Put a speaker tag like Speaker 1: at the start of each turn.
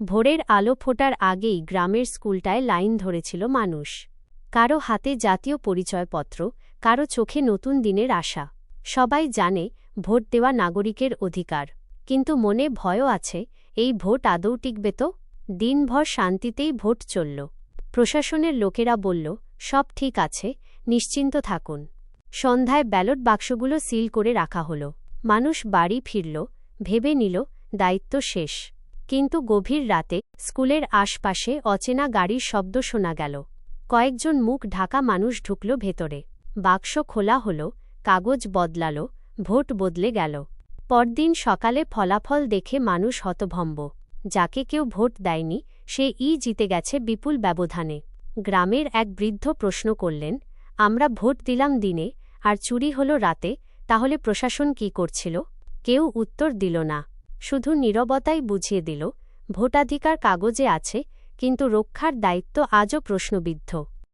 Speaker 1: ভোরের আলো ফোটার আগেই গ্রামের স্কুলটায় লাইন ধরেছিল মানুষ। কারো হাতে জাতীয় পরিচয়পত্র, কারো চোখে নতুন দিনের আশা। সবাই জানে ভোট দেওয়া নাগরিকের অধিকার, কিন্তু মনে ভয়ও আছে, এই ভোট আদৌ টিকবে তো? দিনভর শান্তিতেই ভোট চলল। প্রশাসনের লোকেরা বলল, সব ঠিক আছে, নিশ্চিন্ত থাকুন। সন্ধ্যায় ব্যালট বাক্সগুলো সিল করে রাখা হলো। মানুষ বাড়ি ফিরল, ভেবে নিল দায়িত্ব শেষ। কিন্তু গভীর রাতে স্কুলের আশপাশে অচেনা গাড়ির শব্দ শোনা গেল। কয়েকজন মুখ ঢাকা মানুষ ঢুকল ভেতরে। বাক্স খোলা হল, কাগজ বদলাল, ভোট বদলে গেল। পরদিন সকালে ফলাফল দেখে মানুষ হতভম্ব। যাকে কেউ ভোট দেয়নি সে জিতে গেছে বিপুল ব্যবধানে। গ্রামের এক বৃদ্ধ প্রশ্ন করলেন, আমরা ভোট দিলাম দিনে আর চুরি হল রাতে, তাহলে প্রশাসন কি করছিল? কেউ উত্তর দিল না, শুধু নীরবতাই বুঝিয়ে দিল, ভোটাধিকার কাগজে আছে, কিন্তু রক্ষার দায়িত্ব আজও প্রশ্নবিদ্ধ।